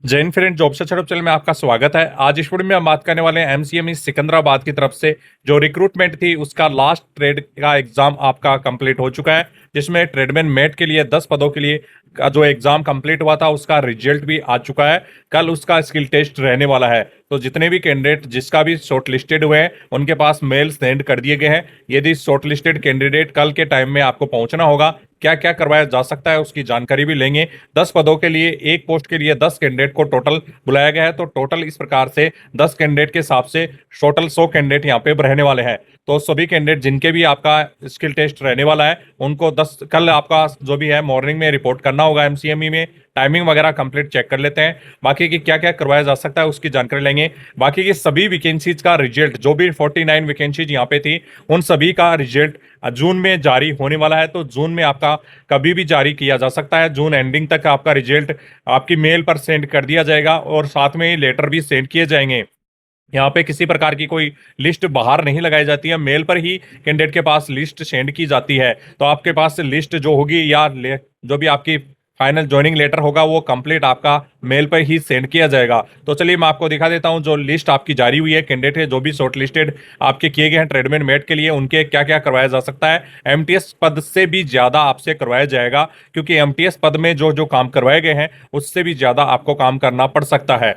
जय Hind friend, job search channel में आपका स्वागत है। आज इस वीडियो में हम बात करने वाले हैं एमसीएमई सिकंदराबाद की तरफ से जो रिक्रूटमेंट थी उसका लास्ट ट्रेड का एग्जाम आपका कंप्लीट हो चुका है, जिसमें ट्रेडमैन मेट के लिए 10 पदों के लिए का जो एग्जाम कंप्लीट हुआ था उसका रिजल्ट भी आ चुका है। कल उसका स्किल टेस्ट रहने वाला है, तो जितने भी कैंडिडेट जिसका भी शॉर्ट लिस्टेड हुए हैं उनके पास मेल सेंड कर दिए गए हैं। यदि शॉर्ट लिस्टेड कैंडिडेट कल के टाइम में आपको पहुंचना होगा, क्या क्या करवाया जा सकता है उसकी जानकारी भी लेंगे। 10 पदों के लिए एक पोस्ट के लिए 10 कैंडिडेट को टोटल बुलाया गया है, तो टोटल इस प्रकार से 10 कैंडिडेट के हिसाब से टोटल 100 कैंडिडेट यहाँ पे रहने वाले हैं। तो सभी कैंडिडेट जिनके भी आपका स्किल टेस्ट रहने वाला है उनको 10 कल आपका जो भी है मॉर्निंग में रिपोर्ट करना होगा एमसीएमई में। टाइमिंग वगैरह कंप्लीट चेक कर लेते हैं, बाकी की क्या क्या करवाया जा सकता है उसकी जानकारी लेंगे। बाकी की सभी वैकेंसीज का रिजल्ट जो भी 49 वैकेंसीज यहाँ पे थी उन सभी का रिजल्ट जून में जारी होने वाला है। तो जून में आपका कभी भी जारी किया जा सकता है। जून एंडिंग तक आपका रिजल्ट आपकी मेल पर सेंड कर दिया जाएगा और साथ में ही लेटर भी सेंड किए जाएंगे। यहाँ पे किसी प्रकार की कोई लिस्ट बाहर नहीं लगाई जाती है, मेल पर ही कैंडिडेट के पास लिस्ट सेंड की जाती है। तो आपके पास लिस्ट जो होगी या जो भी आपकी फाइनल ज्वाइनिंग लेटर होगा वो कंप्लीट आपका मेल पर ही सेंड किया जाएगा। तो चलिए मैं आपको दिखा देता हूँ जो लिस्ट आपकी जारी हुई है, कैंडिडेट है जो भी शॉर्ट लिस्टेड आपके किए गए हैं ट्रेडमैन मेट के लिए, उनके क्या क्या करवाया जा सकता है। एमटीएस पद से भी ज्यादा आपसे करवाया जाएगा, क्योंकि एमटीएस पद में जो जो काम करवाए गए हैं उससे भी ज्यादा आपको काम करना पड़ सकता है।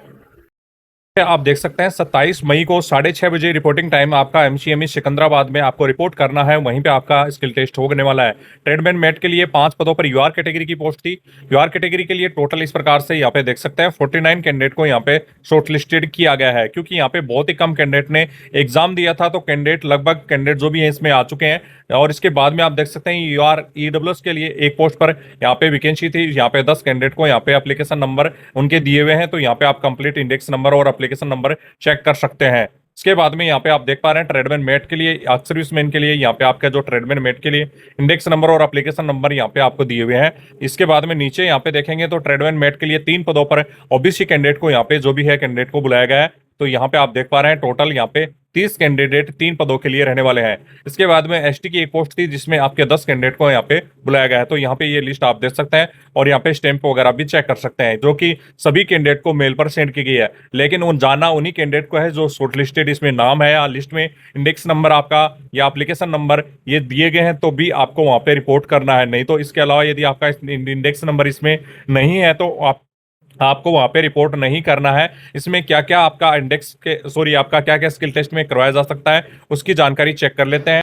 आप देख सकते हैं 27 मई को 6:30 बजे रिपोर्टिंग टाइम आपका एमसीएमई सिकंदराबाद में आपको रिपोर्ट करना है, वहीं पे आपका स्किल टेस्ट होने वाला है। ट्रेडमैन मेट के लिए 5 पदों पर यूआर कैटेगरी की पोस्ट थी। यूआर कैटेगरी के लिए टोटल इस प्रकार से यहाँ पे देख सकते हैं 49 कैंडिडेट को यहाँ पे शॉर्ट लिस्टेड किया गया है, क्योंकि यहाँ पे बहुत ही कम कैंडिडेट ने एग्जाम दिया था। तो कैंडिडेट लगभग कैंडिडेट जो भी है इसमें आ चुके हैं। और इसके बाद में आप देख सकते हैं यूआर ईडब्ल्यूएस के लिए एक पोस्ट पर यहाँ पे वैकेंसी थी। यहाँ पे 10 कैंडिडेट को यहाँ पे एप्लीकेशन नंबर उनके दिए हुए हैं, तो यहाँ पे आप कंप्लीट इंडेक्स नंबर और एप्लीकेशन नंबर चेक कर सकते हैं। इसके बाद में यहाँ पे आप देख पा रहे हैं ट्रेडमैन मेट के लिए सर्विसमैन के लिए यहाँ पे आपका जो ट्रेडमैन मेट के लिए इंडेक्स नंबर और एप्लीकेशन नंबर यहाँ पे आपको दिए हुए हैं। इसके बाद में नीचे यहाँ पे देखेंगे तो ट्रेडमैन मेट के लिए 3 पदों पर ओबीसी कैंडिडेट को यहाँ पे जो भी है कैंडिडेट को बुलाया गया है। तो यहाँ पे आप देख पा रहे हैं टोटल यहाँ पे 30 कैंडिडेट 3 पदों के लिए रहने वाले हैं। इसके बाद में एसटी की एक पोस्ट थी जिसमें आपके 10 कैंडिडेट को यहाँ पे बुलाया गया है। तो यहाँ पे ये लिस्ट आप देख सकते हैं और यहाँ पे स्टैंप वगैरह भी चेक कर सकते हैं, जो कि सभी कैंडिडेट को मेल पर सेंड की गई है। लेकिन उन जाना उन्हीं कैंडिडेट को है जो शॉर्ट लिस्टेड इसमें नाम है या लिस्ट में इंडेक्स नंबर आपका या एप्लीकेशन नंबर ये दिए गए हैं, तो भी आपको वहां पे रिपोर्ट करना है। नहीं तो इसके अलावा यदि आपका इंडेक्स नंबर इसमें नहीं है तो आपको वहां पे रिपोर्ट नहीं करना है। इसमें क्या क्या आपका इंडेक्स के सॉरी आपका क्या क्या स्किल टेस्ट में करवाया जा सकता है उसकी जानकारी चेक कर लेते हैं।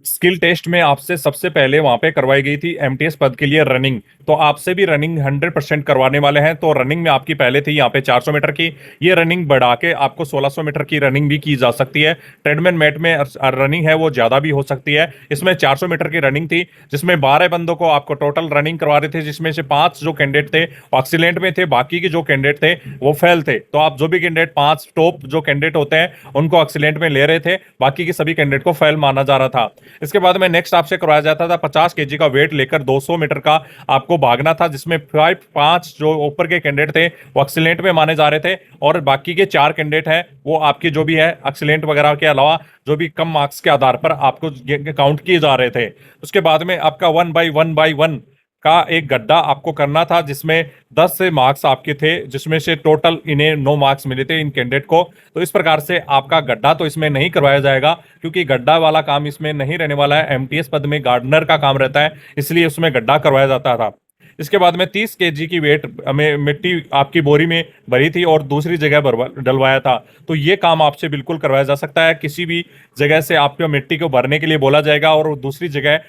स्किल टेस्ट में आपसे सबसे पहले वहां पे करवाई गई थी एमटीएस पद के लिए रनिंग, तो आपसे भी रनिंग 100% करवाने वाले हैं। तो रनिंग में आपकी पहले थी यहाँ पे 400 मीटर की, ये रनिंग बढ़ा के आपको 1600 मीटर की रनिंग भी की जा सकती है। ट्रेडमैन मेट में रनिंग है वो ज्यादा भी हो सकती है। इसमें 400 मीटर की रनिंग थी जिसमें 12 बंदों को आपको टोटल रनिंग करवा रहे थे, जिसमें से 5 जो कैंडिडेट थे वो एक्सीलेंट में थे, बाकी के जो कैंडिडेट थे वो फेल थे। तो आप जो भी कैंडिडेट 5 टॉप जो कैंडिडेट होते हैं उनको एक्सीलेंट में ले रहे थे, बाकी के सभी कैंडिडेट को फेल माना जा रहा था। इसके बाद में नेक्स्ट आपसे करवाया जाता था 50 केजी का वेट लेकर 200 मीटर का आपको भागना था, जिसमें 5 जो ऊपर के कैंडिडेट थे वो एक्सीलेंट में माने जा रहे थे और बाकी के 4 कैंडिडेट हैं वो आपके जो भी है एक्सीलेंट वगैरह के अलावा जो भी कम मार्क्स के आधार पर आपको काउंट किए जा रहे थे। उसके बाद में आपका 1/1/1 का एक गड्ढा आपको करना था, जिसमें 10 से मार्क्स आपके थे, जिसमें से टोटल इन्हें 9 मार्क्स मिले थे इन कैंडिडेट को। तो इस प्रकार से आपका गड्ढा तो इसमें नहीं करवाया जाएगा, क्योंकि गड्ढा वाला काम इसमें नहीं रहने वाला है। एमटीएस पद में गार्डनर का काम रहता है, इसलिए उसमें गड्ढा करवाया जाता था। इसके बाद में 30 केजी की वेट में मिट्टी आपकी बोरी में भरी थी और दूसरी जगह डलवाया था। तो ये काम आपसे बिल्कुल करवाया जा सकता है। किसी भी जगह से आपको मिट्टी को भरने के लिए बोला जाएगा और दूसरी जगह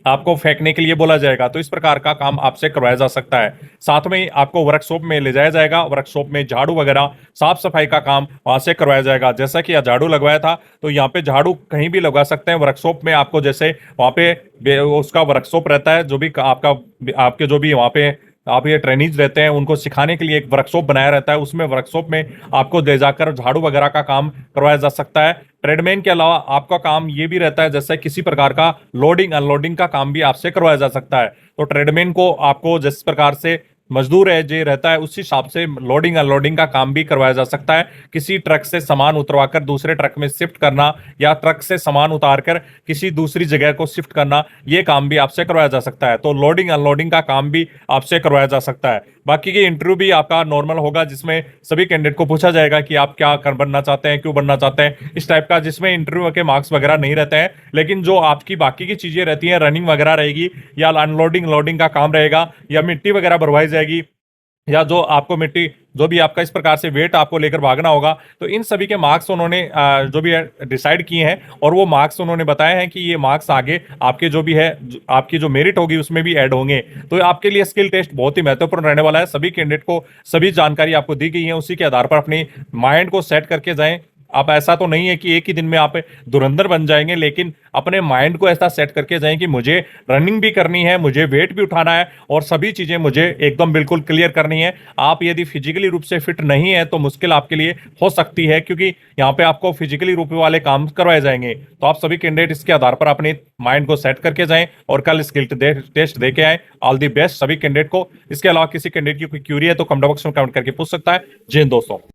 आपको फेंकने के लिए बोला जाएगा। तो इस प्रकार का काम आपसे करवाया जा सकता है। साथ में ही आपको वर्कशॉप में ले जाया जाएगा, वर्कशॉप में झाड़ू वगैरह साफ सफाई का काम वहां से करवाया जाएगा। जैसा कि झाड़ू लगवाया था तो यहाँ पे झाड़ू कहीं भी लगा सकते हैं वर्कशॉप में। आपको जैसे वहां पे उसका वर्कशॉप रहता है, जो भी आपके जो भी वहां पे आप ये ट्रेनिज रहते हैं उनको सिखाने के लिए एक वर्कशॉप बनाया रहता है, उसमें वर्कशॉप में आपको ले जाकर झाड़ू वगैरह का काम करवाया जा सकता है। ट्रेडमैन के अलावा आपका काम ये भी रहता है जैसे किसी प्रकार का लोडिंग अनलोडिंग का काम भी आपसे करवाया जा सकता है। तो ट्रेडमैन को आपको जिस प्रकार से मजदूर है जो रहता है, उस हिसाब से लोडिंग अनलोडिंग का काम भी करवाया जा सकता है। किसी ट्रक से सामान उतरवाकर दूसरे ट्रक में शिफ्ट करना, या ट्रक से सामान उतारकर किसी दूसरी जगह को शिफ्ट करना, ये काम भी आपसे करवाया जा सकता है। तो लोडिंग अनलोडिंग का काम भी आपसे करवाया जा सकता है। बाकी की इंटरव्यू भी आपका नॉर्मल होगा, जिसमें सभी कैंडिडेट को पूछा जाएगा कि आप क्या कर बनना चाहते हैं, क्यों बनना चाहते हैं, इस टाइप का, जिसमें इंटरव्यू के मार्क्स वगैरह नहीं रहते हैं। लेकिन जो आपकी बाकी की चीजें रहती हैं, रनिंग वगैरह रहेगी, या अनलोडिंग लोडिंग का काम रहेगा, या मिट्टी वगैरह भरवाई जाएगी, या जो आपको मिट्टी, जो भी आपका इस प्रकार से वेट आपको लेकर भागना होगा, तो इन सभी के मार्क्स उन्होंने जो भी डिसाइड किए हैं, और वो मार्क्स उन्होंने बताए हैं कि ये मार्क्स आगे आपके जो भी है, आपकी जो मेरिट होगी उसमें भी ऐड होंगे। तो आपके लिए स्किल टेस्ट बहुत ही महत्वपूर्ण रहने वाला है। सभी कैंडिडेट को सभी जानकारी आपको दी गई है, उसी के आधार पर अपनी माइंड को सेट करके जाएं। आप, ऐसा तो नहीं है कि एक ही दिन में आप धुरंधर बन जाएंगे, लेकिन अपने माइंड को ऐसा सेट करके जाएं कि मुझे रनिंग भी करनी है, मुझे वेट भी उठाना है, और सभी चीजें मुझे एकदम बिल्कुल क्लियर करनी है। आप यदि फिजिकली रूप से फिट नहीं है तो मुश्किल आपके लिए हो सकती है, क्योंकि यहाँ पे आपको फिजिकली रूप वाले काम करवाए जाएंगे। तो आप सभी कैंडिडेट इसके आधार पर अपने माइंड को सेट करके जाएं, और कल स्किल टेस्ट दे के आए। ऑल दी बेस्ट सभी कैंडिडेट को। इसके अलावा किसी कैंडिडेट की कोई क्यूरी है तो कमेंट बॉक्स में कमेंट करके पूछ सकता है। जय हिंद दोस्तों।